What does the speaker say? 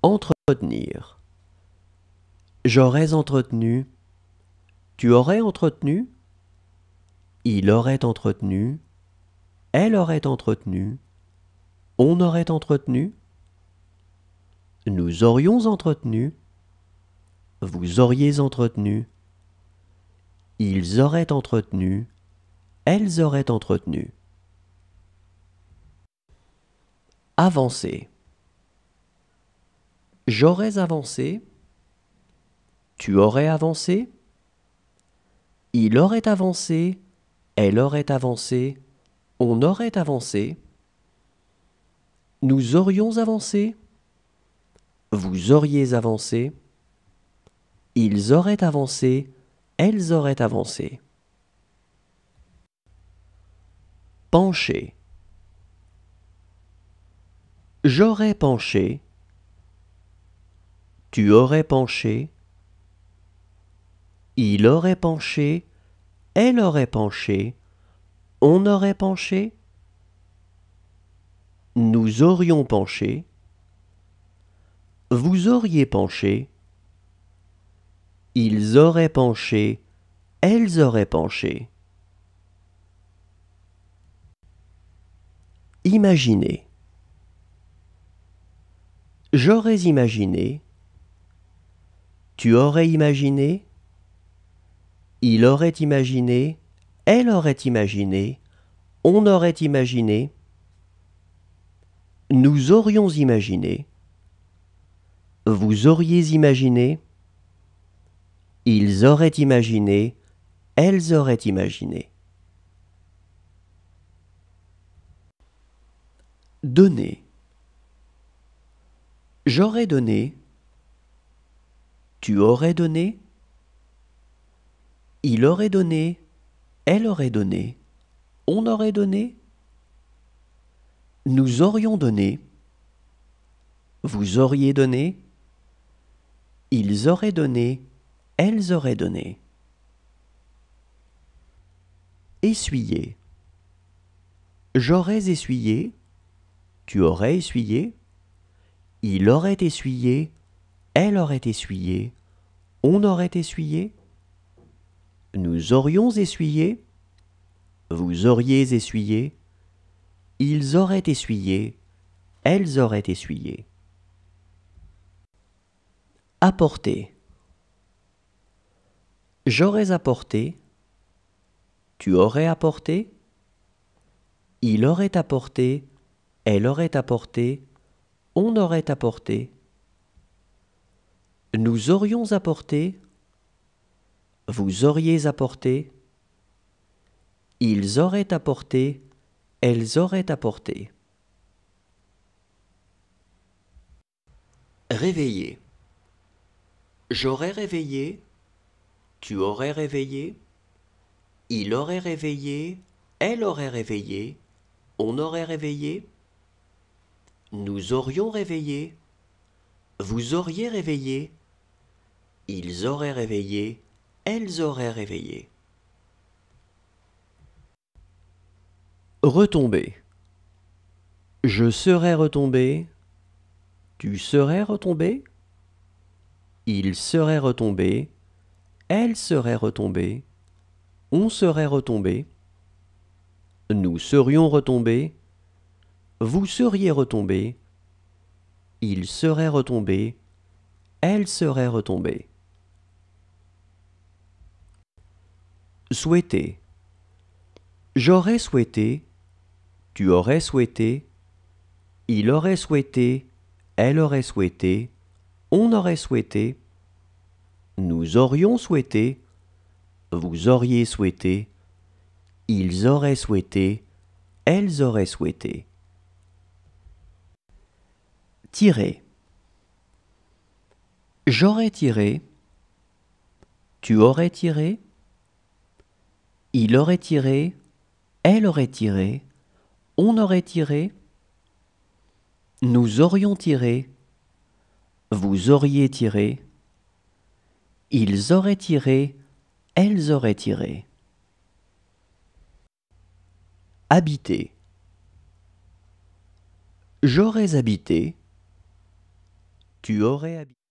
Entretenir. J'aurais entretenu. Tu aurais entretenu. Il aurait entretenu. Elle aurait entretenu. On aurait entretenu. Nous aurions entretenu. Vous auriez entretenu. Ils auraient entretenu. Elles auraient entretenu. Avancer. J'aurais avancé. Tu aurais avancé. Il aurait avancé. Elle aurait avancé. On aurait avancé. Nous aurions avancé. Vous auriez avancé. Ils auraient avancé. Elles auraient avancé. Pencher. J'aurais penché. Tu aurais penché. Il aurait penché. Elle aurait penché. On aurait penché. Nous aurions penché. Vous auriez penché. Ils auraient penché. Elles auraient penché. Imaginer. J'aurais imaginé. Tu aurais imaginé. Il aurait imaginé. Elle aurait imaginé. On aurait imaginé. Nous aurions imaginé. Vous auriez imaginé. Ils auraient imaginé. Elles auraient imaginé. Donner. J'aurais donné. Tu aurais donné. Il aurait donné. Elle aurait donné. On aurait donné. Nous aurions donné. Vous auriez donné. Ils auraient donné. Elles auraient donné. Essuyer. J'aurais essuyé. Tu aurais essuyé. Il aurait essuyé. Elle aurait essuyé. On aurait essuyé. Nous aurions essuyé. Vous auriez essuyé. Ils auraient essuyé. Elles auraient essuyé. Apporter. J'aurais apporté. Tu aurais apporté. Il aurait apporté. Elle aurait apporté. On aurait apporté. Nous aurions apporté. Vous auriez apporté. Ils auraient apporté. Elles auraient apporté. Réveiller. J'aurais réveillé. Tu aurais réveillé. Il aurait réveillé. Elle aurait réveillé. On aurait réveillé. Nous aurions réveillé. Vous auriez réveillé. Ils auraient réveillé. Elles auraient réveillé. Retomber. Je serais retombé. Tu serais retombé. Il serait retombé. Elle serait retombée. On serait retombé. Nous serions retombés. Vous seriez retombé. Il serait retombé. Elle serait retombée. Souhaiter. J'aurais souhaité. Tu aurais souhaité. Il aurait souhaité. Elle aurait souhaité. On aurait souhaité. Nous aurions souhaité. Vous auriez souhaité. Ils auraient souhaité. Elles auraient souhaité. Tirer. J'aurais tiré. Tu aurais tiré. Il aurait tiré. Elle aurait tiré. On aurait tiré. Nous aurions tiré. Vous auriez tiré. Ils auraient tiré. Elles auraient tiré. Habiter. J'aurais habité. Tu aurais habité.